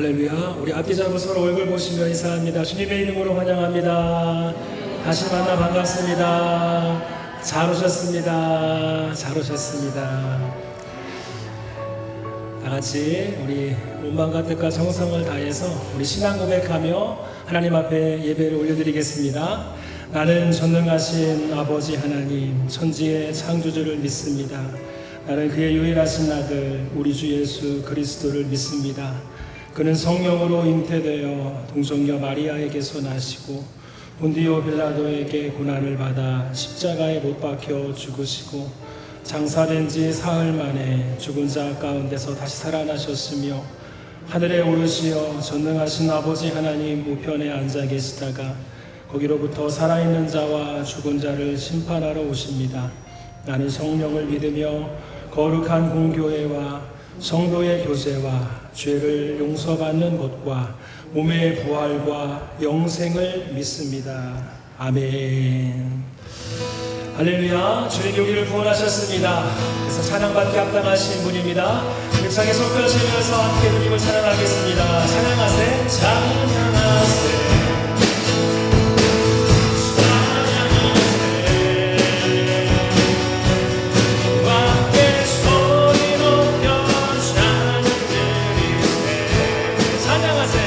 할렐루야. 우리 앞뒤 잡고 서로 얼굴 보시며 인사합니다. 주님의 이름으로 환영합니다. 다시 만나 반갑습니다. 잘 오셨습니다. 잘 오셨습니다. 다 같이 우리 온 마음과 뜻과 정성을 다해서 우리 신앙 고백하며 하나님 앞에 예배를 올려드리겠습니다. 나는 전능하신 아버지 하나님, 천지의 창조주를 믿습니다. 나는 그의 유일하신 아들 우리 주 예수 그리스도를 믿습니다. 그는 성령으로 잉태되어 동정녀 마리아에게서 나시고 본디오 빌라도에게 고난을 받아 십자가에 못 박혀 죽으시고 장사된 지 사흘 만에 죽은 자 가운데서 다시 살아나셨으며 하늘에 오르시어 전능하신 아버지 하나님 우편에 앉아 계시다가 거기로부터 살아있는 자와 죽은 자를 심판하러 오십니다. 나는 성령을 믿으며 거룩한 공교회와 성도의 교제와 죄를 용서받는 것과 몸의 부활과 영생을 믿습니다. 아멘. 할렐루야. 주의 교기를 구원하셨습니다. 그래서 찬양받기 합당하신 분입니다. 극창에 손 펴시면서 함께 주님을 찬양하겠습니다. 찬양하세, 찬양하세. 찬양하세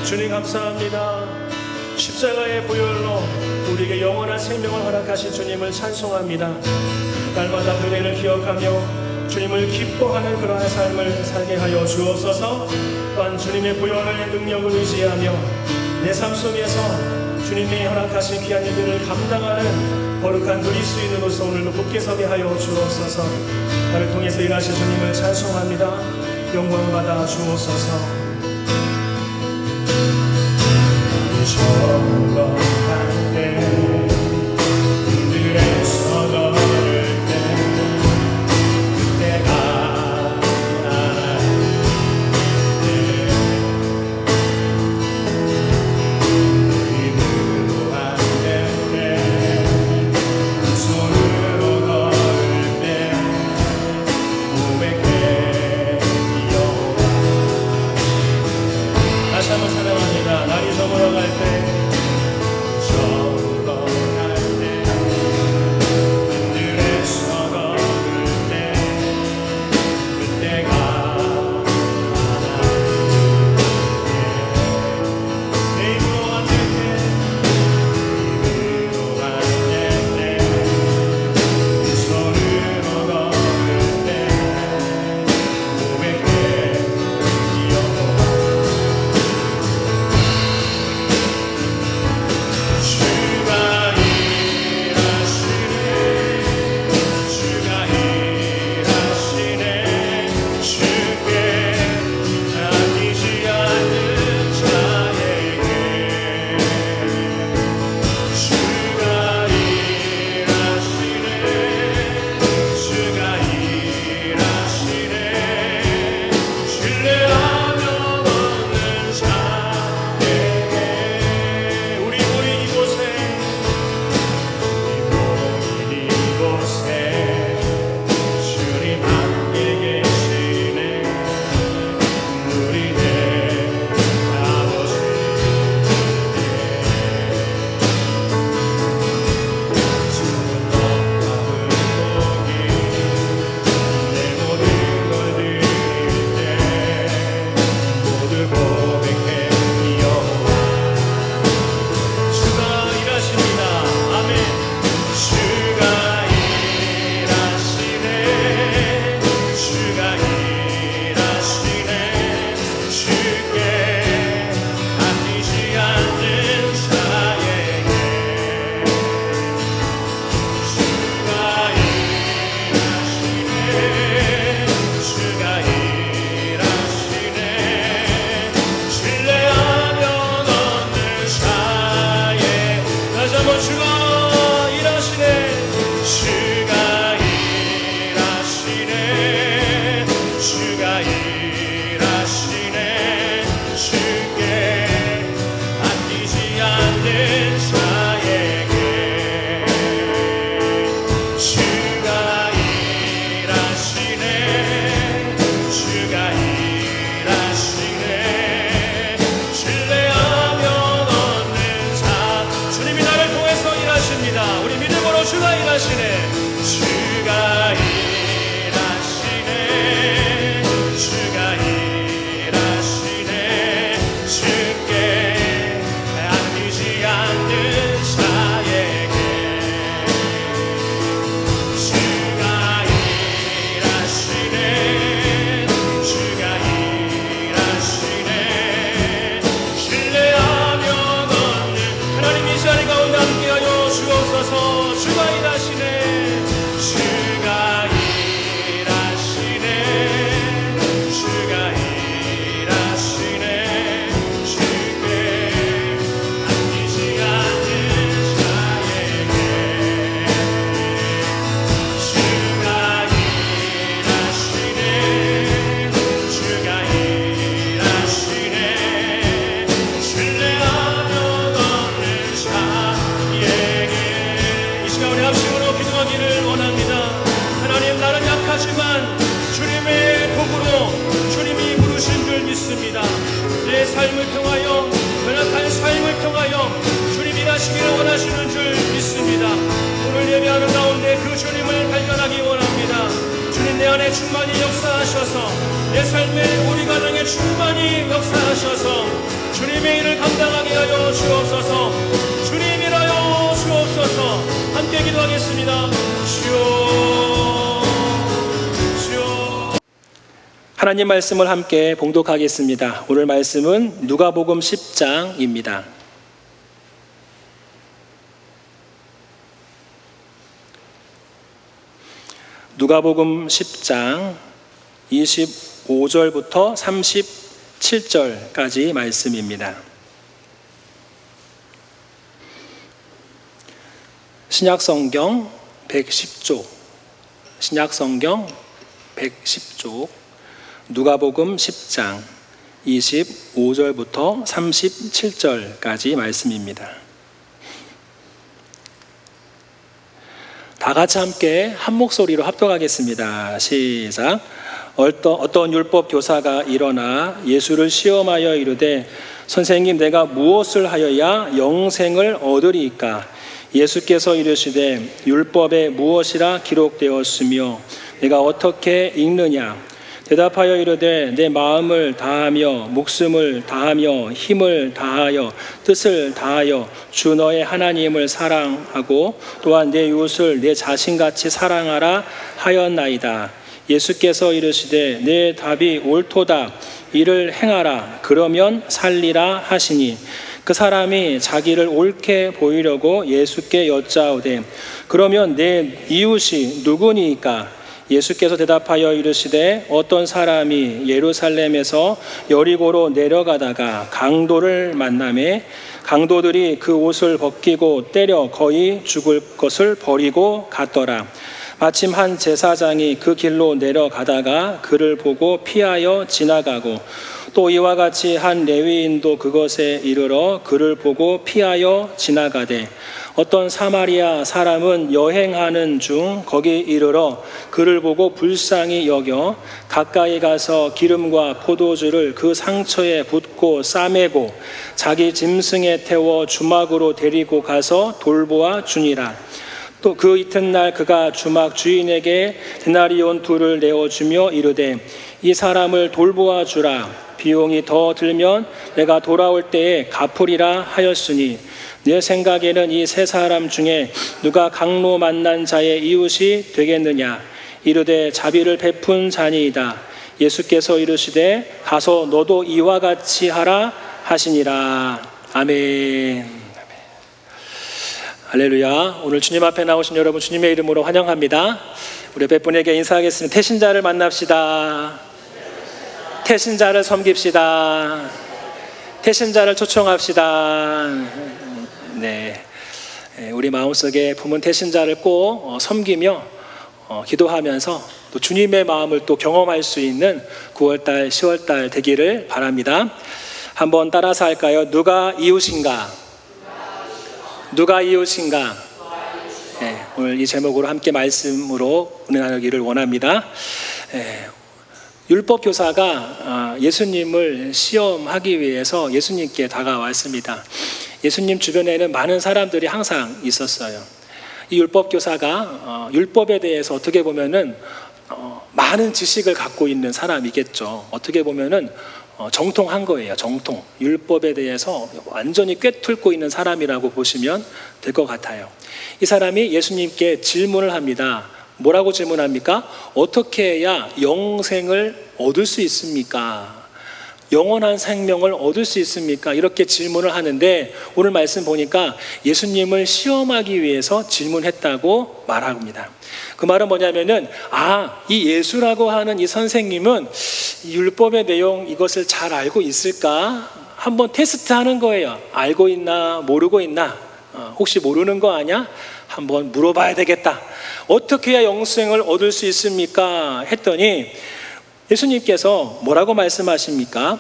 주님 감사합니다. 십자가의 보혈로 우리에게 영원한 생명을 허락하신 주님을 찬송합니다. 날마다 그 은혜를 기억하며 주님을 기뻐하는 그러한 삶을 살게 하여 주옵소서. 또한 주님의 보혈의 능력을 의지하며 내 삶 속에서 주님이 허락하신 귀한 일들을 감당하는 거룩한 누릴 수 있는 곳에 오늘도 굳게 서게 하여 주옵소서. 나를 통해서 일하신 주님을 찬송합니다. 영광 받아 주옵소서. 점검할 때 들에서 걸을 때 그때가 의무로 안 될 때 손으로 걸을 때 고백해 여호와. 다시 한번 찬양합니다. 날이 저물어갈 때 삶을 통하여 연약한 삶을 통하여 주님 일하시기를 원하시는 줄 믿습니다. 오늘 예배하는 가운데 그 주님을 발견하기 원합니다. 주님 내 안에 충만히 역사하셔서 내 삶에 우리 가정에 충만히 역사하셔서 주님의 감당하게 하여 주옵소서. 주님이라여 주옵소서. 함께 기도하겠습니다. 주여. 하나님 말씀을 함께 봉독하겠습니다. 오늘 말씀은 누가복음 10장입니다. 누가복음 10장 25절부터 37절까지 말씀입니다. 신약성경 110쪽, 신약성경 110쪽, 누가복음 10장 25절부터 37절까지 말씀입니다. 다 같이 함께 한 목소리로 합독하겠습니다. 시작. 어떤 율법 교사가 일어나 예수를 시험하여 이르되 선생님, 내가 무엇을 하여야 영생을 얻으리이까? 예수께서 이르시되 율법에 무엇이라 기록되었으며 내가 어떻게 읽느냐? 대답하여 이르되 내 마음을 다하며 목숨을 다하며 힘을 다하여 뜻을 다하여 주 너의 하나님을 사랑하고 또한 내 이웃을 내 자신같이 사랑하라 하였나이다. 예수께서 이르시되 내 답이 옳도다. 이를 행하라. 그러면 살리라 하시니 그 사람이 자기를 옳게 보이려고 예수께 여짜오되 그러면 내 이웃이 누구니이까? 예수께서 대답하여 이르시되 어떤 사람이 예루살렘에서 여리고로 내려가다가 강도를 만나매 강도들이 그 옷을 벗기고 때려 거의 죽을 것을 버리고 갔더라. 마침 한 제사장이 그 길로 내려가다가 그를 보고 피하여 지나가고 또 이와 같이 한 레위인도 그것에 이르러 그를 보고 피하여 지나가되 어떤 사마리아 사람은 여행하는 중 거기 이르러 그를 보고 불쌍히 여겨 가까이 가서 기름과 포도주를 그 상처에 붓고 싸매고 자기 짐승에 태워 주막으로 데리고 가서 돌보아 주니라. 또 그 이튿날 그가 주막 주인에게 데나리온 2를 내어주며 이르되 이 사람을 돌보아 주라. 비용이 더 들면 내가 돌아올 때에 갚으리라 하였으니 내 생각에는 이 세 사람 중에 누가 강로 만난 자의 이웃이 되겠느냐? 이르되 자비를 베푼 자니이다. 예수께서 이르시되 가서 너도 이와 같이 하라 하시니라. 아멘. 할렐루야. 오늘 주님 앞에 나오신 여러분 주님의 이름으로 환영합니다. 우리 옆에 분에게 인사하겠습니다. 태신자를 만납시다. 태신자를 섬깁시다. 태신자를 초청합시다. 네, 우리 마음속에 품은 태신자를 꼭 섬기며 기도하면서 또 주님의 마음을 또 경험할 수 있는 9월달, 10월달 되기를 바랍니다. 한번 따라서 할까요? 누가 이웃인가? 누가 이웃인가? 네, 오늘 이 제목으로 함께 말씀으로 은혜 나누기를 원합니다. 율법 교사가 예수님을 시험하기 위해서 예수님께 다가왔습니다. 예수님 주변에는 많은 사람들이 항상 있었어요. 이 율법 교사가 율법에 대해서 어떻게 보면은 많은 지식을 갖고 있는 사람이겠죠. 어떻게 보면은 정통한 거예요. 정통. 율법에 대해서 완전히 꿰뚫고 있는 사람이라고 보시면 될 것 같아요. 이 사람이 예수님께 질문을 합니다. 뭐라고 질문합니까? 어떻게 해야 영생을 얻을 수 있습니까? 영원한 생명을 얻을 수 있습니까? 이렇게 질문을 하는데 오늘 말씀 보니까 예수님을 시험하기 위해서 질문했다고 말합니다. 그 말은 뭐냐면은 이 예수라고 하는 이 선생님은 율법의 내용 이것을 잘 알고 있을까? 한번 테스트하는 거예요. 알고 있나 모르고 있나? 혹시 모르는 거 아니야? 한번 물어봐야 되겠다. 어떻게 해야 영생을 얻을 수 있습니까? 했더니 예수님께서 뭐라고 말씀하십니까?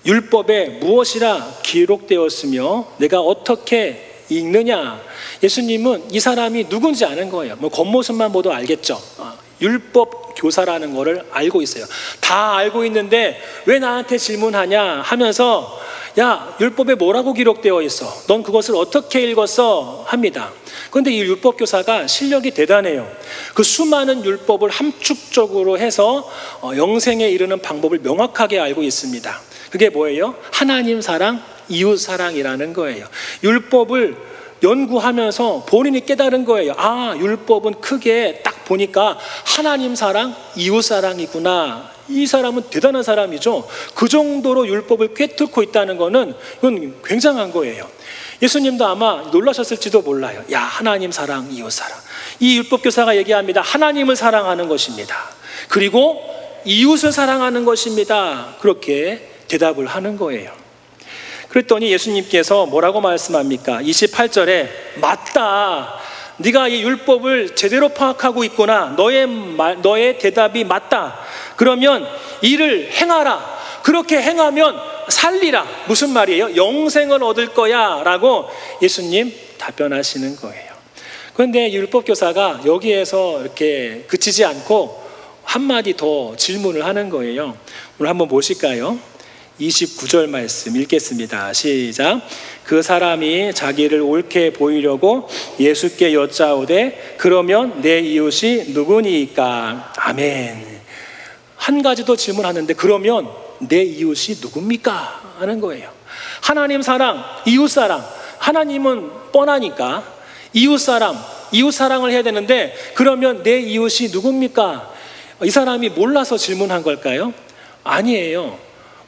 율법에 무엇이라 기록되었으며 내가 어떻게 읽느냐? 예수님은 이 사람이 누군지 아는 거예요. 겉모습만 보도 알겠죠. 율법 교사라는 거를 알고 있어요. 다 알고 있는데 왜 나한테 질문하냐 하면서 야, 율법에 뭐라고 기록되어 있어? 넌 그것을 어떻게 읽었어? 합니다. 그런데 이 율법 교사가 실력이 대단해요. 그 수많은 율법을 함축적으로 해서 영생에 이르는 방법을 명확하게 알고 있습니다. 그게 뭐예요? 하나님 사랑, 이웃사랑이라는 거예요. 율법을 연구하면서 본인이 깨달은 거예요. 아, 율법은 크게 딱 보니까 하나님 사랑, 이웃사랑이구나. 이 사람은 대단한 사람이죠. 그 정도로 율법을 꿰뚫고 있다는 거는 이건 굉장한 거예요. 예수님도 아마 놀라셨을지도 몰라요. 야, 하나님 사랑, 이웃 사랑. 이 율법교사가 얘기합니다. 하나님을 사랑하는 것입니다. 그리고 이웃을 사랑하는 것입니다. 그렇게 대답을 하는 거예요. 그랬더니 예수님께서 뭐라고 말씀합니까? 28절에 맞다. 네가 이 율법을 제대로 파악하고 있구나. 너의 대답이 맞다. 그러면 이를 행하라. 그렇게 행하면 살리라. 무슨 말이에요? 영생을 얻을 거야 라고 예수님 답변하시는 거예요. 그런데 율법교사가 여기에서 이렇게 그치지 않고 한마디 더 질문을 하는 거예요. 오늘 한번 보실까요? 29절 말씀 읽겠습니다. 시작. 그 사람이 자기를 옳게 보이려고 예수께 여짜오되 그러면 내 이웃이 누구니까? 아멘. 한 가지 더 질문하는데 그러면 내 이웃이 누굽니까? 하는 거예요. 하나님 사랑, 이웃 사랑. 하나님은 뻔하니까 이웃 사랑을 해야 되는데 그러면 내 이웃이 누굽니까? 이 사람이 몰라서 질문한 걸까요? 아니에요.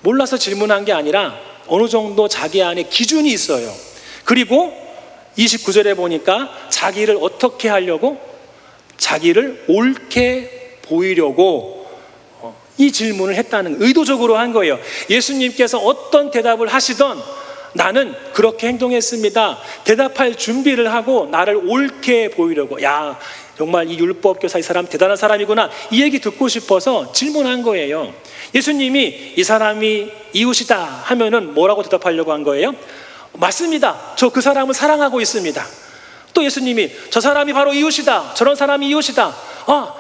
몰라서 질문한 게 아니라 어느 정도 자기 안에 기준이 있어요. 그리고 29절에 보니까 자기를 어떻게 하려고? 자기를 옳게 보이려고 이 질문을 했다는, 의도적으로 한 거예요. 예수님께서 어떤 대답을 하시던 나는 그렇게 행동했습니다. 대답할 준비를 하고 나를 옳게 보이려고. 야, 정말 이 율법교사 이 사람 대단한 사람이구나. 이 얘기 듣고 싶어서 질문한 거예요. 예수님이 이 사람이 이웃이다 하면은 뭐라고 대답하려고 한 거예요? 맞습니다. 저 그 사람을 사랑하고 있습니다. 또 예수님이 저 사람이 바로 이웃이다. 저런 사람이 이웃이다. 아,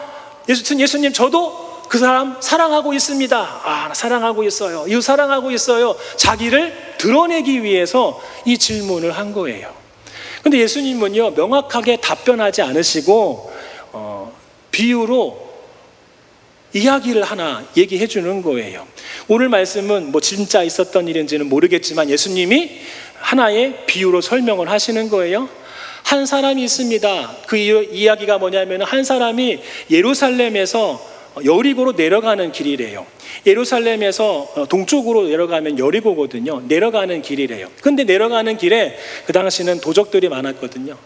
예수님 저도 그 사람 사랑하고 있습니다. 아, 사랑하고 있어요. 이웃 사랑하고 있어요. 자기를 드러내기 위해서 이 질문을 한 거예요. 근데 예수님은요, 명확하게 답변하지 않으시고 비유로 이야기를 하나 얘기해 주는 거예요. 오늘 말씀은 뭐 진짜 있었던 일인지는 모르겠지만 예수님이 하나의 비유로 설명을 하시는 거예요. 한 사람이 있습니다. 그 이야기가 뭐냐면 한 사람이 예루살렘에서 여리고로 내려가는 길이래요. 예루살렘에서 동쪽으로 내려가면 여리고거든요. 내려가는 길이래요. 근데 내려가는 길에 그 당시는 도적들이 많았거든요.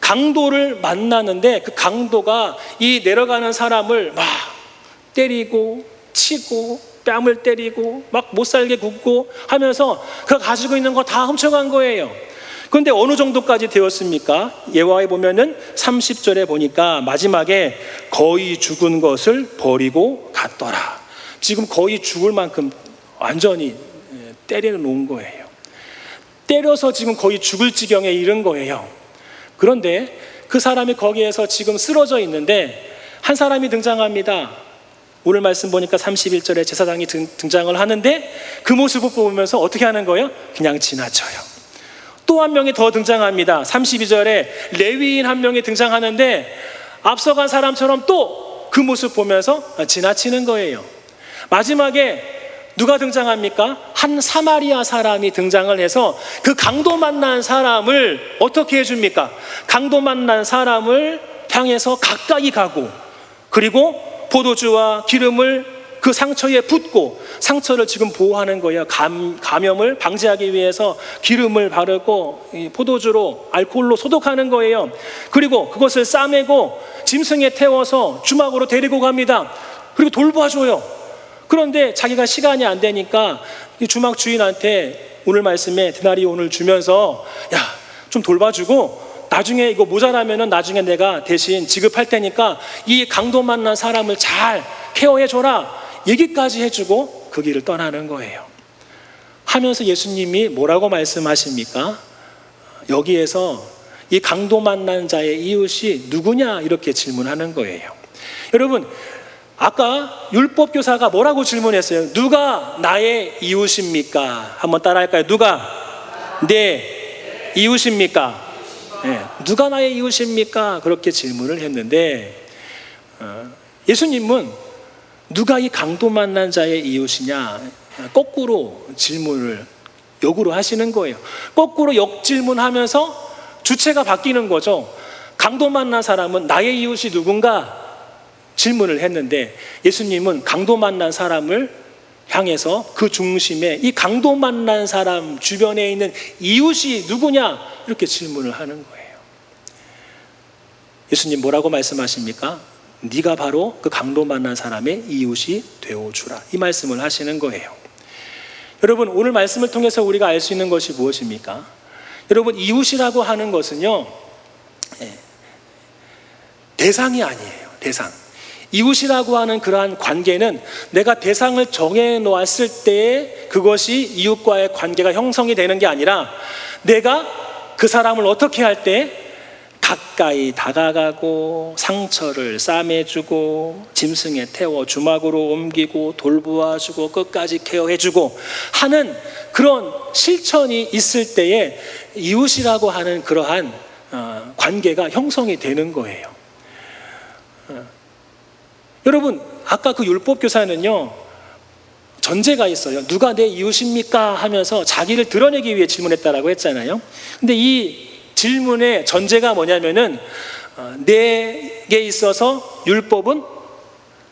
강도를 만나는데 그 강도가 이 내려가는 사람을 막 때리고 치고 뺨을 때리고 막 못살게 굽고 하면서 그가 가지고 있는 거 다 훔쳐간 거예요. 그런데 어느 정도까지 되었습니까? 예화에 보면은 30절에 보니까 마지막에 거의 죽은 것을 버리고 갔더라. 지금 거의 죽을 만큼 완전히 때려 놓은 거예요. 때려서 지금 거의 죽을 지경에 이른 거예요. 그런데 그 사람이 거기에서 지금 쓰러져 있는데 한 사람이 등장합니다. 오늘 말씀 보니까 31절에 제사장이 등장을 하는데 그 모습을 보면서 어떻게 하는 거예요? 그냥 지나쳐요. 또 한 명이 더 등장합니다. 32절에 레위인 한 명이 등장하는데 앞서간 사람처럼 또 그 모습 보면서 지나치는 거예요. 마지막에 누가 등장합니까? 한 사마리아 사람이 등장을 해서 그 강도 만난 사람을 어떻게 해줍니까? 강도 만난 사람을 향해서 가까이 가고 그리고 포도주와 기름을 그 상처에 붓고 상처를 지금 보호하는 거예요. 감염을 방지하기 위해서 기름을 바르고 포도주로 알코올로 소독하는 거예요. 그리고 그것을 싸매고 짐승에 태워서 주막으로 데리고 갑니다. 그리고 돌봐줘요. 그런데 자기가 시간이 안 되니까 이 주막 주인한테 오늘 말씀에 데나리온을 주면서 야, 좀 돌봐주고 나중에 이거 모자라면은 나중에 내가 대신 지급할 테니까 이 강도 만난 사람을 잘 케어해줘라. 얘기까지 해주고 그 길을 떠나는 거예요. 하면서 예수님이 뭐라고 말씀하십니까? 여기에서 이 강도 만난 자의 이웃이 누구냐 이렇게 질문하는 거예요. 여러분, 아까 율법교사가 뭐라고 질문했어요? 누가 나의 이웃입니까? 한번 따라할까요? 누가 내 이웃입니까? 네. 누가 나의 이웃입니까? 그렇게 질문을 했는데 예수님은 누가 이 강도 만난 자의 이웃이냐? 거꾸로 질문을 역으로 하시는 거예요. 거꾸로 역질문하면서 주체가 바뀌는 거죠. 강도 만난 사람은 나의 이웃이 누군가 질문을 했는데, 예수님은 강도 만난 사람을 향해서 그 중심에 이 강도 만난 사람 주변에 있는 이웃이 누구냐, 이렇게 질문을 하는 거예요. 예수님 뭐라고 말씀하십니까? 네가 바로 그 강도 만난 사람의 이웃이 되어주라, 이 말씀을 하시는 거예요. 여러분, 오늘 말씀을 통해서 우리가 알 수 있는 것이 무엇입니까? 여러분, 이웃이라고 하는 것은요, 대상이 아니에요. 대상. 이웃이라고 하는 그러한 관계는 내가 대상을 정해놓았을 때에 그것이 이웃과의 관계가 형성이 되는 게 아니라, 내가 그 사람을 어떻게 할 때 가까이 다가가고 상처를 싸매주고 짐승에 태워 주막으로 옮기고 돌보아주고 끝까지 케어해주고 하는 그런 실천이 있을 때에 이웃이라고 하는 그러한 관계가 형성이 되는 거예요. 여러분, 아까 그 율법교사는요, 전제가 있어요. 누가 내 이웃입니까? 하면서 자기를 드러내기 위해 질문했다라고 했잖아요. 근데 이 질문의 전제가 뭐냐면은, 내게 있어서 율법은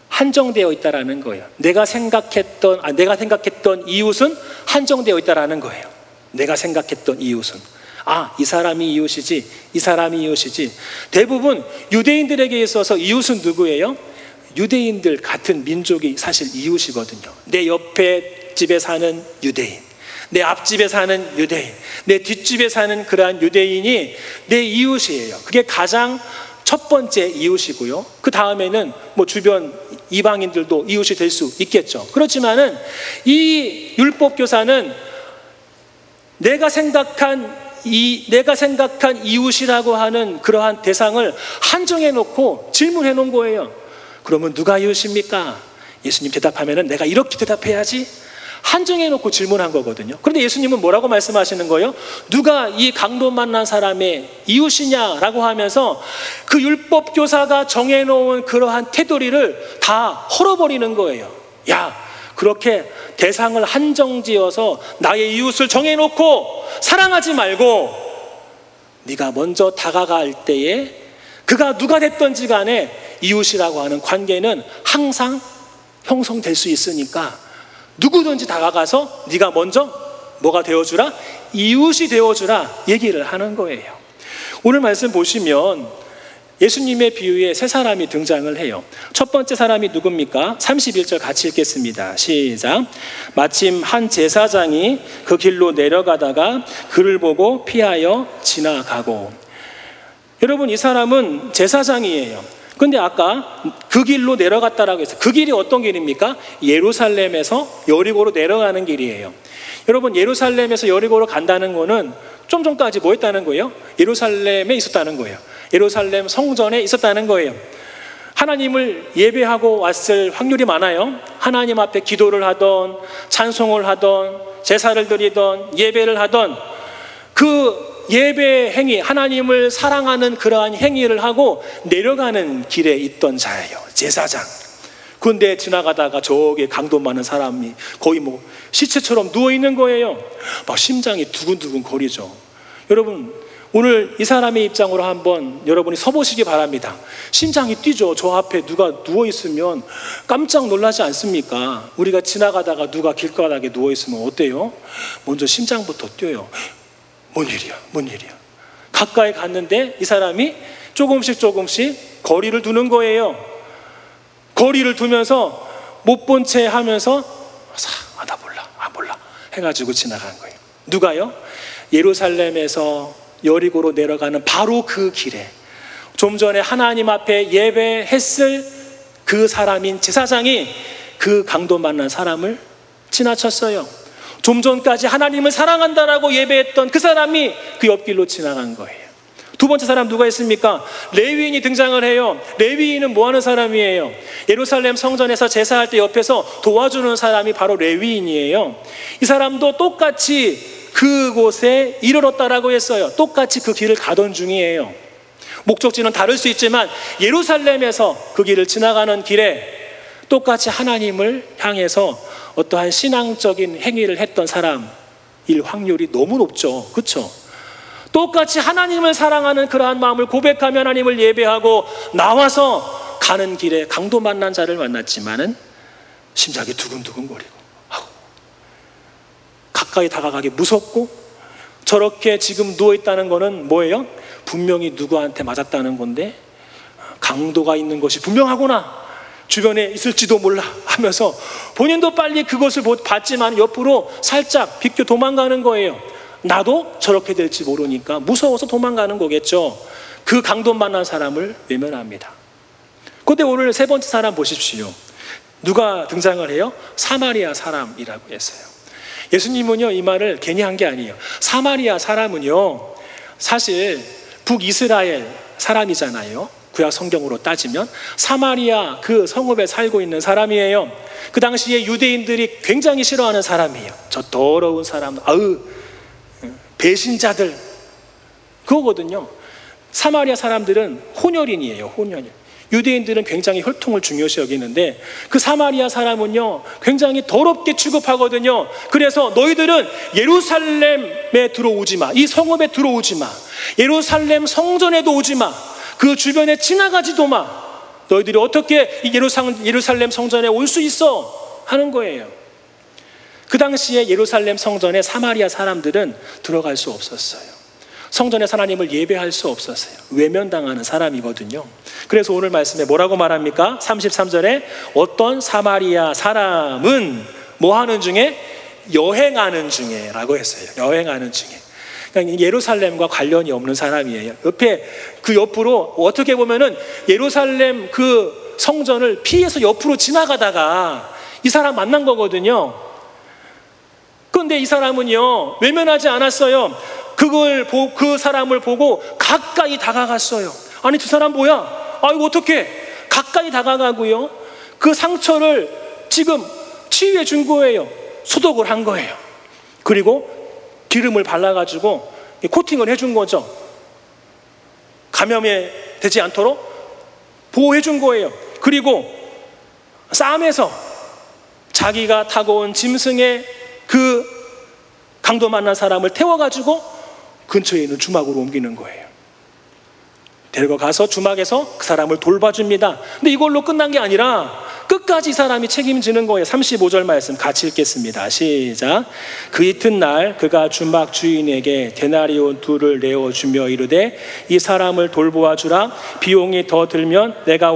한정되어 있다라는 거예요. 내가 생각했던 이웃은 한정되어 있다라는 거예요. 내가 생각했던 이웃은, 이 사람이 이웃이지, 이 사람이 이웃이지. 대부분 유대인들에게 있어서 이웃은 누구예요? 유대인들 같은 민족이 사실 이웃이거든요. 내 옆에 집에 사는 유대인, 내 앞집에 사는 유대인, 내 뒷집에 사는 그러한 유대인이 내 이웃이에요. 그게 가장 첫 번째 이웃이고요. 그 다음에는 뭐 주변 이방인들도 이웃이 될 수 있겠죠. 그렇지만은 이 율법교사는 내가 생각한 이웃이라고 하는 그러한 대상을 한정해 놓고 질문해 놓은 거예요. 그러면 누가 이웃입니까? 예수님 대답하면은 내가 이렇게 대답해야지, 한정해 놓고 질문한 거거든요. 그런데 예수님은 뭐라고 말씀하시는 거예요? 누가 이 강도 만난 사람의 이웃이냐라고 하면서 그 율법교사가 정해놓은 그러한 테두리를 다 헐어버리는 거예요. 야, 그렇게 대상을 한정지어서 나의 이웃을 정해놓고 사랑하지 말고, 네가 먼저 다가갈 때에 그가 누가 됐든지 간에 이웃이라고 하는 관계는 항상 형성될 수 있으니까 누구든지 다가가서 네가 먼저 뭐가 되어주라? 이웃이 되어주라, 얘기를 하는 거예요. 오늘 말씀 보시면 예수님의 비유에 세 사람이 등장을 해요. 첫 번째 사람이 누굽니까? 31절 같이 읽겠습니다. 시작. 마침 한 제사장이 그 길로 내려가다가 그를 보고 피하여 지나가고. 여러분, 이 사람은 제사장이에요. 근데 아까 그 길로 내려갔다라고 했어요. 그 길이 어떤 길입니까? 예루살렘에서 여리고로 내려가는 길이에요. 여러분, 예루살렘에서 여리고로 간다는 거는 좀 전까지 뭐 했다는 거예요? 예루살렘에 있었다는 거예요. 예루살렘 성전에 있었다는 거예요. 하나님을 예배하고 왔을 확률이 많아요. 하나님 앞에 기도를 하던, 찬송을 하던, 제사를 드리던, 예배를 하던 그 예배 행위, 하나님을 사랑하는 그러한 행위를 하고 내려가는 길에 있던 자예요. 제사장. 그런데 지나가다가 저기 강도 많은 사람이 거의 뭐 시체처럼 누워있는 거예요. 막 심장이 두근두근 거리죠. 여러분, 오늘 이 사람의 입장으로 한번 여러분이 서보시기 바랍니다. 심장이 뛰죠. 저 앞에 누가 누워있으면 깜짝 놀라지 않습니까? 우리가 지나가다가 누가 길가닥에 누워있으면 어때요? 먼저 심장부터 뛰어요. 뭔 일이야? 뭔 일이야? 가까이 갔는데 이 사람이 조금씩 거리를 두는 거예요. 거리를 두면서 못 본 채 하면서 나 몰라 해가지고 지나간 거예요. 누가요? 예루살렘에서 여리고로 내려가는 바로 그 길에 좀 전에 하나님 앞에 예배했을 그 사람인 제사장이 그 강도 만난 사람을 지나쳤어요. 좀 전까지 하나님을 사랑한다라고 예배했던 그 사람이 그 옆길로 지나간 거예요. 두 번째 사람 누가 있습니까? 레위인이 등장을 해요. 레위인은 뭐 하는 사람이에요? 예루살렘 성전에서 제사할 때 옆에서 도와주는 사람이 바로 레위인이에요. 이 사람도 똑같이 그곳에 이르렀다라고 했어요. 똑같이 그 길을 가던 중이에요. 목적지는 다를 수 있지만 예루살렘에서 그 길을 지나가는 길에 똑같이 하나님을 향해서 어떠한 신앙적인 행위를 했던 사람, 확률이 너무 높죠. 그렇죠? 똑같이 하나님을 사랑하는 그러한 마음을 고백하며 하나님을 예배하고 나와서 가는 길에 강도 만난 자를 만났지만은 심장이 두근두근거리고 가까이 다가가기 무섭고, 저렇게 지금 누워있다는 거는 뭐예요? 분명히 누구한테 맞았다는 건데 강도가 있는 것이 분명하구나, 주변에 있을지도 몰라 하면서 본인도 빨리 그것을 봤지만 옆으로 살짝 비껴 도망가는 거예요. 나도 저렇게 될지 모르니까 무서워서 도망가는 거겠죠. 그 강도 만난 사람을 외면합니다. 그런데 오늘 세 번째 사람 보십시오. 누가 등장을 해요? 사마리아 사람이라고 했어요. 예수님은요, 이 말을 괜히 한 게 아니에요. 사마리아 사람은요, 사실 북이스라엘 사람이잖아요. 구약 성경으로 따지면 사마리아 그 성읍에 살고 있는 사람이에요. 그 당시에 유대인들이 굉장히 싫어하는 사람이에요. 저 더러운 사람, 배신자들, 그거거든요. 사마리아 사람들은 혼혈인이에요. 혼혈인. 유대인들은 굉장히 혈통을 중요시 여기는데 그 사마리아 사람은요 굉장히 더럽게 취급하거든요. 그래서 너희들은 예루살렘에 들어오지 마, 이 성읍에 들어오지 마, 예루살렘 성전에도 오지 마, 그 주변에 지나가지도 마, 너희들이 어떻게 이 예루살렘 성전에 올 수 있어 하는 거예요. 그 당시에 예루살렘 성전에 사마리아 사람들은 들어갈 수 없었어요. 성전에 하나님을 예배할 수 없었어요. 외면당하는 사람이거든요. 그래서 오늘 말씀에 뭐라고 말합니까? 33절에 어떤 사마리아 사람은 뭐 하는 중에? 여행하는 중에 라고 했어요. 여행하는 중에. 그러니까 예루살렘과 관련이 없는 사람이에요. 그 옆으로 어떻게 보면은 예루살렘 그 성전을 피해서 옆으로 지나가다가 이 사람 만난 거거든요. 그런데 이 사람은요 외면하지 않았어요. 그 사람을 보고 가까이 다가갔어요. 아니, 두 사람 뭐야? 아이고, 어떻게 가까이 다가가고요, 그 상처를 지금 치유해 준 거예요. 소독을 한 거예요. 그리고 기름을 발라가지고 코팅을 해준 거죠. 감염이 되지 않도록 보호해 준 거예요. 그리고 쌈에서 자기가 타고 온 짐승에 그 강도 만난 사람을 태워가지고 근처에 있는 주막으로 옮기는 거예요. 데려가서 주막에서 그 사람을 돌봐줍니다. 근데 이걸로 끝난 게 아니라 끝까지 이 사람이 책임지는 거예요. 35절 말씀 같이 읽겠습니다. 시작. 그 이튿날 그가 주막 주인에게 데나리온 2를 내어주며 이르되 이 사람을 돌보아 주라. 비용이 더 들면 내가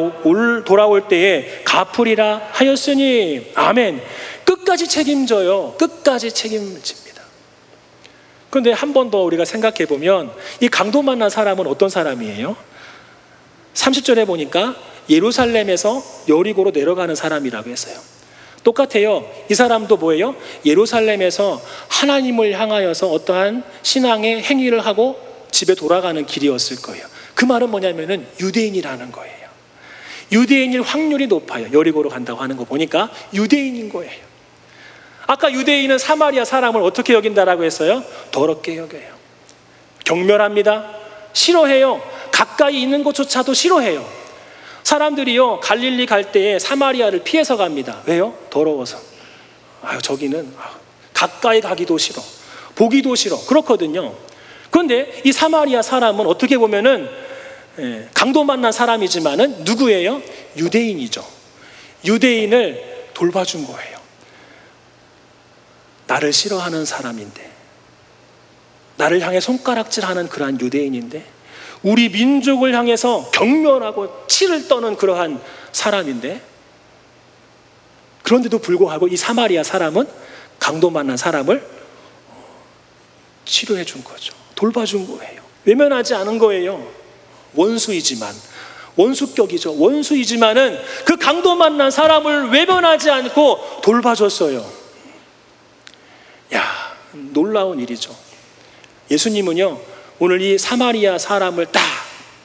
돌아올 때에 갚으리라 하였으니. 아멘. 끝까지 책임져요. 끝까지 책임집니다. 그런데 한 번 더 우리가 생각해 보면 이 강도 만난 사람은 어떤 사람이에요? 30절에 보니까 예루살렘에서 여리고로 내려가는 사람이라고 했어요. 똑같아요. 이 사람도 뭐예요? 예루살렘에서 하나님을 향하여서 어떠한 신앙의 행위를 하고 집에 돌아가는 길이었을 거예요. 그 말은 뭐냐면은 유대인이라는 거예요. 유대인일 확률이 높아요. 여리고로 간다고 하는 거 보니까 유대인인 거예요. 아까 유대인은 사마리아 사람을 어떻게 여긴다라고 했어요? 더럽게 여겨요. 경멸합니다. 싫어해요. 가까이 있는 것조차도 싫어해요. 사람들이요 갈릴리 갈 때에 사마리아를 피해서 갑니다. 왜요? 더러워서. 저기는 가까이 가기도 싫어, 보기도 싫어, 그렇거든요. 그런데 이 사마리아 사람은 어떻게 보면은 강도 만난 사람이지만은 누구예요? 유대인이죠. 유대인을 돌봐준 거예요. 나를 싫어하는 사람인데, 나를 향해 손가락질하는 그러한 유대인인데, 우리 민족을 향해서 경멸하고 치를 떠는 그러한 사람인데, 그런데도 불구하고 이 사마리아 사람은 강도 만난 사람을 치료해 준 거죠. 돌봐준 거예요. 외면하지 않은 거예요. 원수이지만, 원수격이죠. 원수이지만은 그 강도 만난 사람을 외면하지 않고 돌봐줬어요. 놀라운 일이죠. 예수님은요 오늘 이 사마리아 사람을 딱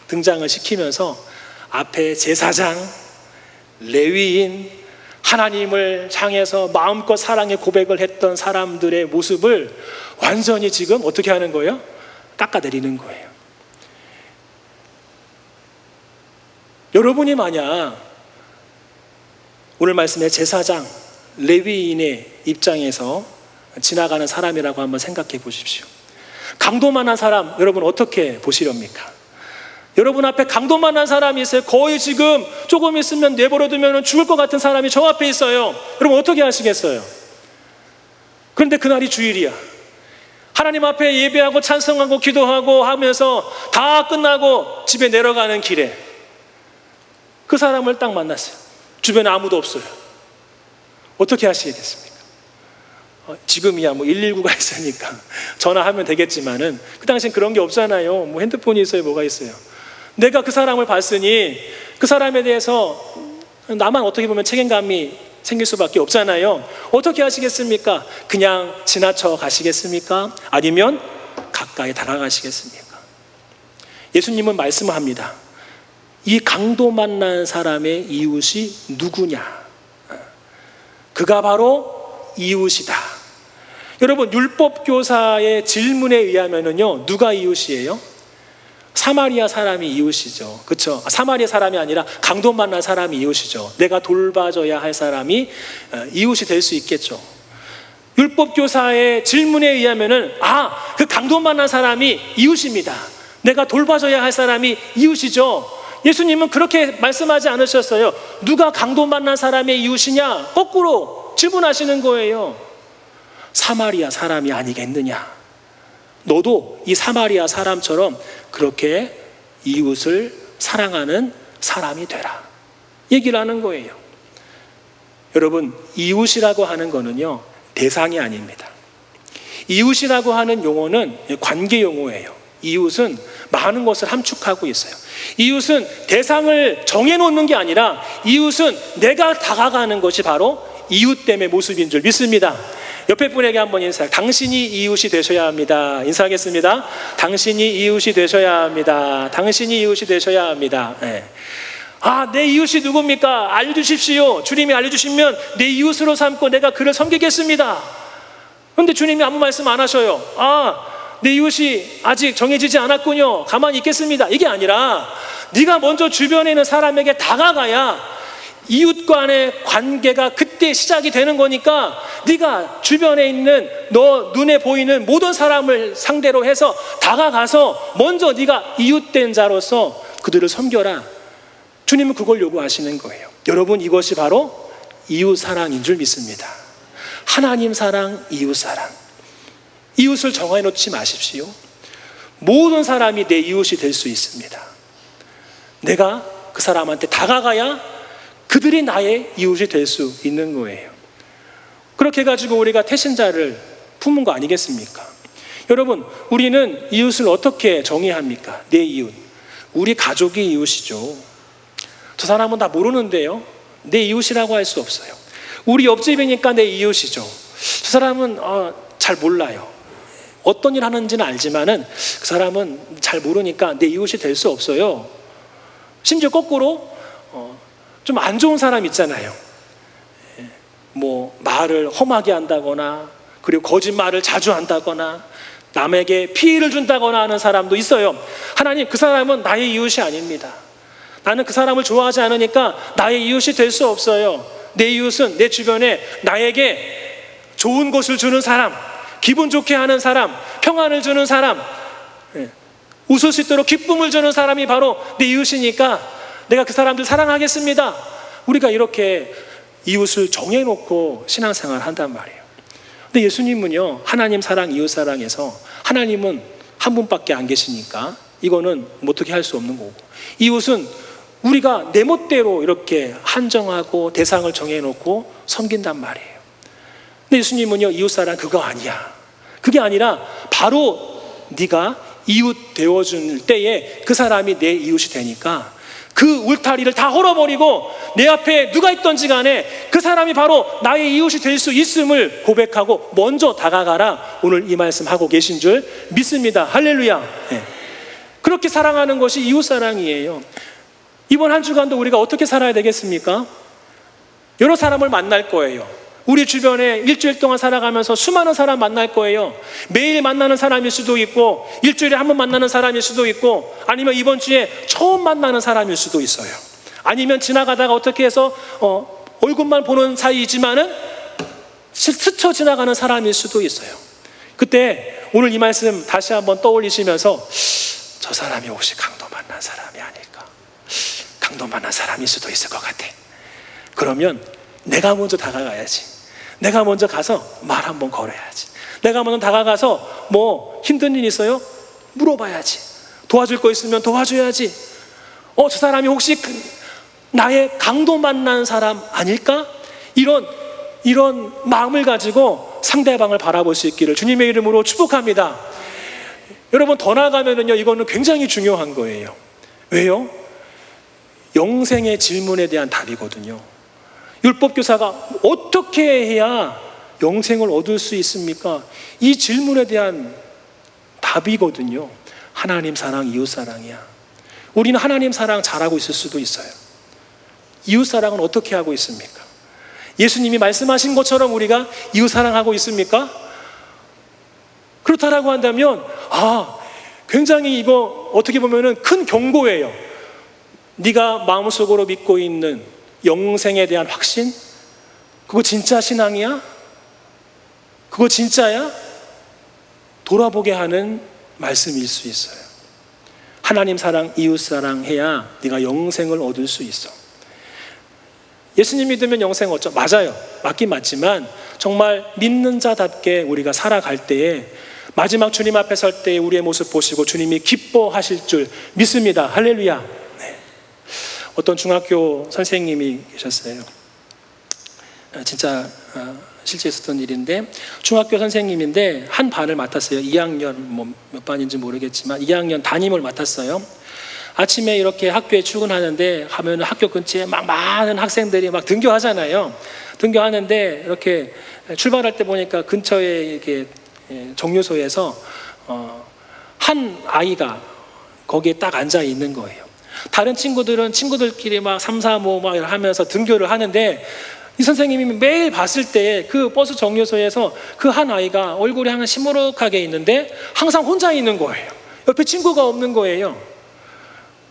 등장을 시키면서 앞에 제사장, 레위인, 하나님을 향해서 마음껏 사랑의 고백을 했던 사람들의 모습을 완전히 지금 어떻게 하는 거예요? 깎아내리는 거예요. 여러분이 만약 오늘 말씀의 제사장, 레위인의 입장에서 지나가는 사람이라고 한번 생각해 보십시오. 강도만한 사람 여러분 어떻게 보시렵니까? 여러분 앞에 강도만한 사람이 있어요. 거의 지금 조금 있으면 내버려두면 죽을 것 같은 사람이 저 앞에 있어요. 여러분 어떻게 하시겠어요? 그런데 그날이 주일이야. 하나님 앞에 예배하고 찬송하고 기도하고 하면서 다 끝나고 집에 내려가는 길에 그 사람을 딱 만났어요. 주변에 아무도 없어요. 어떻게 하시겠습니까? 지금이야 뭐 119가 있으니까 전화하면 되겠지만은 그 당시엔 그런 게 없잖아요. 뭐 핸드폰이 있어요, 뭐가 있어요. 내가 그 사람을 봤으니 그 사람에 대해서 나만 어떻게 보면 책임감이 생길 수밖에 없잖아요. 어떻게 하시겠습니까? 그냥 지나쳐 가시겠습니까? 아니면 가까이 다가가시겠습니까? 예수님은 말씀합니다. 이 강도 만난 사람의 이웃이 누구냐? 그가 바로 이웃이다. 여러분 율법교사의 질문에 의하면은요, 누가 이웃이에요? 사마리아 사람이 이웃이죠. 그렇죠? 사마리아 사람이 아니라 강도 만난 사람이 이웃이죠. 내가 돌봐줘야 할 사람이 이웃이 될 수 있겠죠. 율법교사의 질문에 의하면은 그 강도 만난 사람이 이웃입니다. 내가 돌봐줘야 할 사람이 이웃이죠. 예수님은 그렇게 말씀하지 않으셨어요. 누가 강도 만난 사람의 이웃이냐? 거꾸로 질문하시는 거예요. 사마리아 사람이 아니겠느냐? 너도 이 사마리아 사람처럼 그렇게 이웃을 사랑하는 사람이 되라. 얘기를 하는 거예요. 여러분, 이웃이라고 하는 거는요, 대상이 아닙니다. 이웃이라고 하는 용어는 관계 용어예요. 이웃은 많은 것을 함축하고 있어요. 이웃은 대상을 정해놓는 게 아니라 이웃은 내가 다가가는 것이 바로 이웃됨의 모습인 줄 믿습니다. 옆에 분에게 한번 인사해. 당신이 이웃이 되셔야 합니다. 인사하겠습니다. 당신이 이웃이 되셔야 합니다. 당신이 이웃이 되셔야 합니다. 네. 내 이웃이 누굽니까? 알려주십시오. 주님이 알려주시면 내 이웃으로 삼고 내가 그를 섬기겠습니다. 그런데 주님이 아무 말씀 안 하셔요. 내 이웃이 아직 정해지지 않았군요. 가만히 있겠습니다. 이게 아니라 네가 먼저 주변에 있는 사람에게 다가가야 이웃 간의 관계가 그때 시작이 되는 거니까 네가 주변에 있는 너 눈에 보이는 모든 사람을 상대로 해서 다가가서 먼저 네가 이웃된 자로서 그들을 섬겨라. 주님은 그걸 요구하시는 거예요. 여러분, 이것이 바로 이웃 사랑인 줄 믿습니다. 하나님 사랑, 이웃 사랑. 이웃을 정해놓지 마십시오. 모든 사람이 내 이웃이 될 수 있습니다. 내가 그 사람한테 다가가야 그들이 나의 이웃이 될 수 있는 거예요. 그렇게 해가지고 우리가 태신자를 품은 거 아니겠습니까? 여러분, 우리는 이웃을 어떻게 정의합니까? 내 이웃. 우리 가족이 이웃이죠. 저 사람은 다 모르는데요. 내 이웃이라고 할 수 없어요. 우리 옆집이니까 내 이웃이죠. 저 사람은 잘 몰라요. 어떤 일 하는지는 알지만은 그 사람은 잘 모르니까 내 이웃이 될 수 없어요. 심지어 거꾸로 좀 안 좋은 사람 있잖아요. 뭐 말을 험하게 한다거나 그리고 거짓말을 자주 한다거나 남에게 피해를 준다거나 하는 사람도 있어요. 하나님, 그 사람은 나의 이웃이 아닙니다. 나는 그 사람을 좋아하지 않으니까 나의 이웃이 될 수 없어요. 내 이웃은 내 주변에 나에게 좋은 것을 주는 사람, 기분 좋게 하는 사람, 평안을 주는 사람, 웃을 수 있도록 기쁨을 주는 사람이 바로 내 이웃이니까 내가 그 사람들 사랑하겠습니다. 우리가 이렇게 이웃을 정해놓고 신앙생활을 한단 말이에요. 근데 예수님은요, 하나님 사랑, 이웃 사랑에서 하나님은 한 분밖에 안 계시니까 이거는 어떻게 할 수 없는 거고, 이웃은 우리가 내 멋대로 이렇게 한정하고 대상을 정해놓고 섬긴단 말이에요. 근데 예수님은요, 이웃 사랑 그거 아니야. 그게 아니라 바로 네가 이웃 되어줄 때에 그 사람이 내 이웃이 되니까 그 울타리를 다 헐어버리고 내 앞에 누가 있던지 간에 그 사람이 바로 나의 이웃이 될 수 있음을 고백하고 먼저 다가가라. 오늘 이 말씀 하고 계신 줄 믿습니다. 할렐루야. 그렇게 사랑하는 것이 이웃 사랑이에요. 이번 한 주간도 우리가 어떻게 살아야 되겠습니까? 여러 사람을 만날 거예요. 우리 주변에 일주일 동안 살아가면서 수많은 사람 만날 거예요. 매일 만나는 사람일 수도 있고 일주일에 한 번 만나는 사람일 수도 있고 아니면 이번 주에 처음 만나는 사람일 수도 있어요. 아니면 지나가다가 어떻게 해서 얼굴만 보는 사이이지만은 스쳐 지나가는 사람일 수도 있어요. 그때 오늘 이 말씀 다시 한번 떠올리시면서 저 사람이 혹시 강도 만난 사람이 아닐까? 강도 만난 사람일 수도 있을 것 같아. 그러면 내가 먼저 다가가야지. 내가 먼저 가서 말 한번 걸어야지. 내가 먼저 다가가서 뭐 힘든 일 있어요? 물어봐야지. 도와줄 거 있으면 도와줘야지. 저 사람이 혹시 나의 강도 만난 사람 아닐까? 이런 마음을 가지고 상대방을 바라볼 수 있기를 주님의 이름으로 축복합니다. 여러분, 더 나아가면은요, 이거는 굉장히 중요한 거예요. 왜요? 영생의 질문에 대한 답이거든요. 율법교사가 어떻게 해야 영생을 얻을 수 있습니까? 이 질문에 대한 답이거든요. 하나님 사랑, 이웃 사랑이야. 우리는 하나님 사랑 잘하고 있을 수도 있어요. 이웃 사랑은 어떻게 하고 있습니까? 예수님이 말씀하신 것처럼 우리가 이웃 사랑하고 있습니까? 그렇다라고 한다면 굉장히 이거 어떻게 보면은 큰 경고예요. 네가 마음속으로 믿고 있는 영생에 대한 확신? 그거 진짜 신앙이야? 그거 진짜야? 돌아보게 하는 말씀일 수 있어요. 하나님 사랑, 이웃 사랑 해야 네가 영생을 얻을 수 있어. 예수님 믿으면 영생 얻죠. 맞아요. 맞긴 맞지만 정말 믿는 자답게 우리가 살아갈 때에 마지막 주님 앞에 설 때 우리의 모습 보시고 주님이 기뻐하실 줄 믿습니다. 할렐루야. 네. 어떤 중학교 선생님이 계셨어요. 진짜 실제 있었던 일인데, 중학교 선생님인데 한 반을 맡았어요. 2학년 몇 반인지 모르겠지만 2학년 담임을 맡았어요. 아침에 이렇게 학교에 출근하는데 하면 학교 근처에 막 많은 학생들이 막 등교하잖아요. 등교하는데 이렇게 출발할 때 보니까 근처에 이렇게 정류소에서 한 아이가 거기에 딱 앉아 있는 거예요. 다른 친구들은 친구들끼리 막 3, 4, 5 막 하면서 등교를 하는데, 이 선생님이 매일 봤을 때 그 버스 정류소에서 그 한 아이가 얼굴이 항상 시무룩하게 있는데 항상 혼자 있는 거예요. 옆에 친구가 없는 거예요.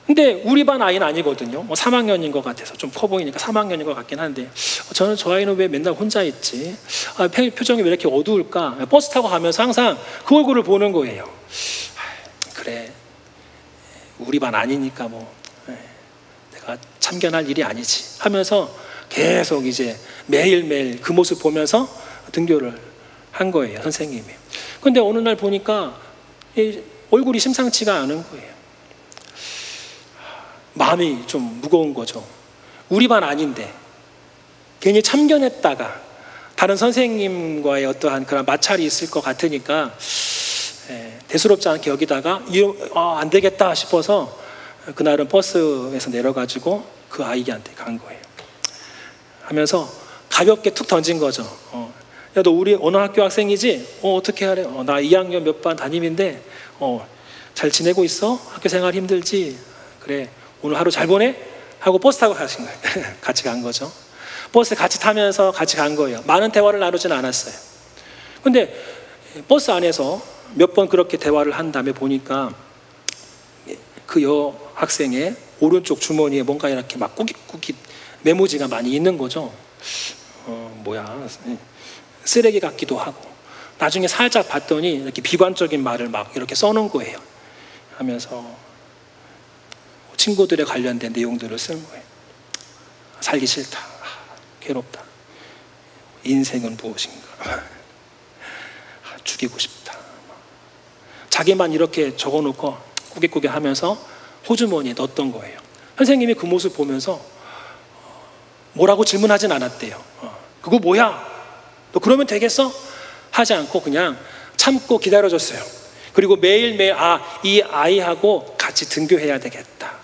근데 우리 반 아이는 아니거든요. 3학년인 것 같아서, 좀 커 보이니까 3학년인 것 같긴 한데, 저는 저 아이는 왜 맨날 혼자 있지? 표정이 왜 이렇게 어두울까? 버스 타고 가면서 항상 그 얼굴을 보는 거예요. 그래, 우리 반 아니니까 내가 참견할 일이 아니지 하면서 계속 이제 매일매일 그 모습 보면서 등교를 한 거예요, 선생님이. 근데 어느 날 보니까 얼굴이 심상치가 않은 거예요. 마음이 좀 무거운 거죠. 우리 반 아닌데 괜히 참견했다가 다른 선생님과의 어떠한 그런 마찰이 있을 것 같으니까 대수롭지 않게 여기다가 안 되겠다 싶어서 그날은 버스에서 내려가지고 그 아이한테 간 거예요. 하면서 가볍게 툭 던진 거죠. 야, 너 우리 어느 학교 학생이지? 어떻게 하래? 나 2학년 몇 반 담임인데 잘 지내고 있어? 학교 생활 힘들지? 그래, 오늘 하루 잘 보내? 하고 버스 타고 가신 거예요. 같이 간 거죠. 버스 같이 타면서 같이 간 거예요. 많은 대화를 나누진 않았어요. 근데 버스 안에서 몇 번 그렇게 대화를 한 다음에 보니까 그 여학생의 오른쪽 주머니에 뭔가 이렇게 막 꾸깃꾸깃 메모지가 많이 있는 거죠. 뭐야, 쓰레기 같기도 하고. 나중에 살짝 봤더니 이렇게 비관적인 말을 막 이렇게 써놓은 거예요. 하면서 친구들에 관련된 내용들을 쓴 거예요. 살기 싫다, 괴롭다, 인생은 무엇인가, 죽이고 싶다. 자기만 이렇게 적어놓고 꾸깃꾸깃 하면서 호주머니에 넣었던 거예요. 선생님이 그 모습 보면서 뭐라고 질문하진 않았대요. 그거 뭐야? 너 그러면 되겠어? 하지 않고 그냥 참고 기다려줬어요. 그리고 매일매일 이 아이하고 같이 등교해야 되겠다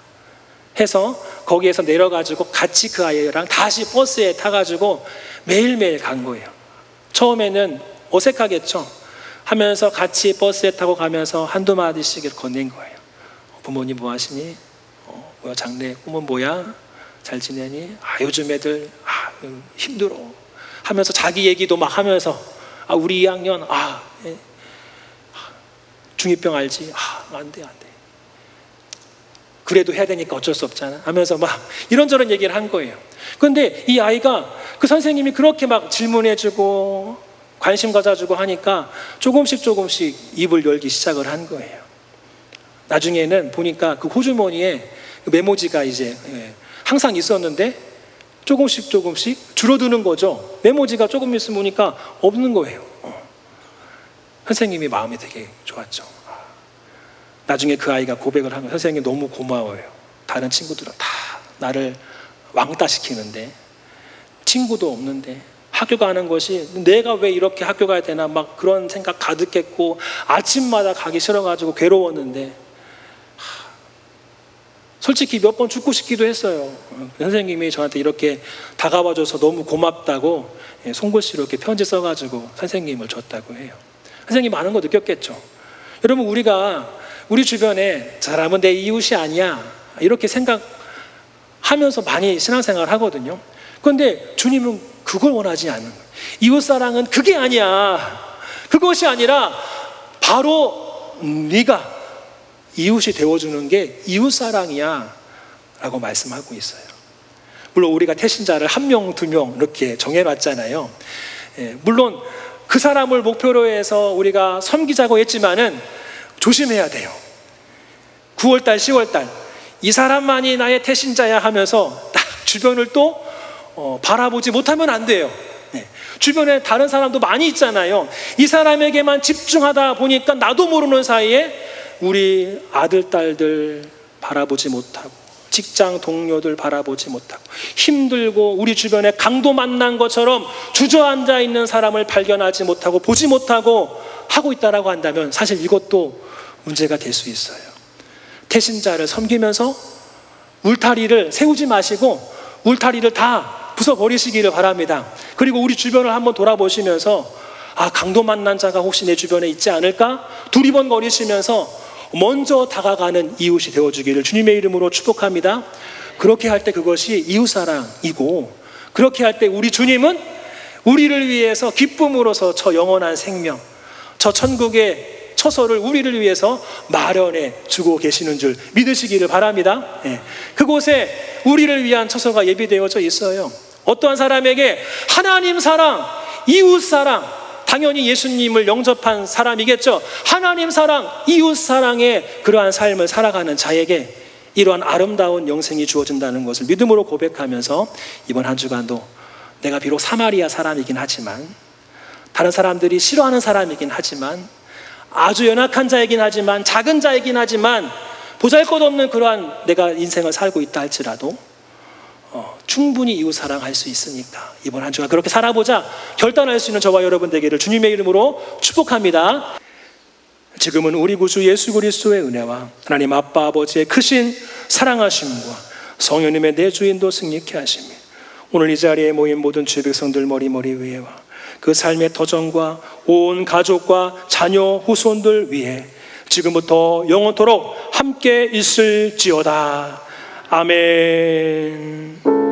해서 거기에서 내려가지고 같이 그 아이랑 다시 버스에 타가지고 매일매일 간 거예요. 처음에는 어색하겠죠. 하면서 같이 버스에 타고 가면서 한두 마디씩 건넨 거예요. 부모님 뭐 하시니? 뭐야, 장래 꿈은 뭐야? 잘 지내니? 요즘 애들 힘들어 하면서 자기 얘기도 막 하면서 우리 2학년 중2병 알지? 안 돼. 그래도 해야 되니까 어쩔 수 없잖아 하면서 막 이런저런 얘기를 한 거예요. 그런데 이 아이가 그 선생님이 그렇게 막 질문해주고 관심 가져주고 하니까 조금씩 입을 열기 시작을 한 거예요. 나중에는 보니까 그 호주머니에 메모지가 이제 항상 있었는데 조금씩 줄어드는 거죠. 메모지가 조금 있으면 보니까 없는 거예요. 선생님이 마음이 되게 좋았죠. 나중에 그 아이가 고백을 한 거예요. 선생님 너무 고마워요. 다른 친구들은 다 나를 왕따 시키는데 친구도 없는데 학교 가는 것이 내가 왜 이렇게 학교 가야 되나 막 그런 생각 가득했고 아침마다 가기 싫어가지고 괴로웠는데 솔직히 몇 번 죽고 싶기도 했어요. 선생님이 저한테 이렇게 다가와줘서 너무 고맙다고 송글씨로 이렇게 편지 써가지고 선생님을 줬다고 해요. 선생님 많은 거 느꼈겠죠. 여러분 우리가 우리 주변에 저 사람은 내 이웃이 아니야 이렇게 생각하면서 많이 신앙생활을 하거든요. 그런데 주님은 그걸 원하지 않는 거예요. 이웃사랑은 그게 아니야. 그것이 아니라 바로 네가 이웃이 되어주는 게 이웃사랑이야 라고 말씀하고 있어요. 물론 우리가 태신자를 1명, 2명 이렇게 정해놨잖아요. 물론 그 사람을 목표로 해서 우리가 섬기자고 했지만은 조심해야 돼요. 9월달, 10월달 이 사람만이 나의 태신자야 하면서 딱 주변을 또 바라보지 못하면 안 돼요. 주변에 다른 사람도 많이 있잖아요. 이 사람에게만 집중하다 보니까 나도 모르는 사이에 우리 아들, 딸들 바라보지 못하고 직장 동료들 바라보지 못하고 힘들고 우리 주변에 강도 만난 것처럼 주저앉아 있는 사람을 발견하지 못하고 보지 못하고 하고 있다라고 한다면 사실 이것도 문제가 될 수 있어요. 태신자를 섬기면서 울타리를 세우지 마시고 울타리를 다 부숴버리시기를 바랍니다. 그리고 우리 주변을 한번 돌아보시면서 강도 만난 자가 혹시 내 주변에 있지 않을까? 두리번거리시면서 먼저 다가가는 이웃이 되어주기를 주님의 이름으로 축복합니다. 그렇게 할 때 그것이 이웃사랑이고 그렇게 할 때 우리 주님은 우리를 위해서 기쁨으로서 저 영원한 생명, 저 천국의 처소를 우리를 위해서 마련해 주고 계시는 줄 믿으시기를 바랍니다. 그곳에 우리를 위한 처소가 예비되어져 있어요. 어떠한 사람에게 하나님 사랑, 이웃 사랑, 당연히 예수님을 영접한 사람이겠죠. 하나님 사랑, 이웃 사랑의 그러한 삶을 살아가는 자에게 이러한 아름다운 영생이 주어진다는 것을 믿음으로 고백하면서 이번 한 주간도 내가 비록 사마리아 사람이긴 하지만 다른 사람들이 싫어하는 사람이긴 하지만 아주 연약한 자이긴 하지만 작은 자이긴 하지만 보잘것없는 그러한 내가 인생을 살고 있다 할지라도 충분히 이웃 사랑할 수 있으니까 이번 한 주간 그렇게 살아보자 결단할 수 있는 저와 여러분 되기를 주님의 이름으로 축복합니다. 지금은 우리 구주 예수 그리스도의 은혜와 하나님 아빠 아버지의 크신 사랑하심과 성령님의 내주인도 승리케 하심이 오늘 이 자리에 모인 모든 주의 백성들 머리 위에와 그 삶의 터전과 온 가족과 자녀 후손들 위해 지금부터 영원토록 함께 있을지어다. 아멘.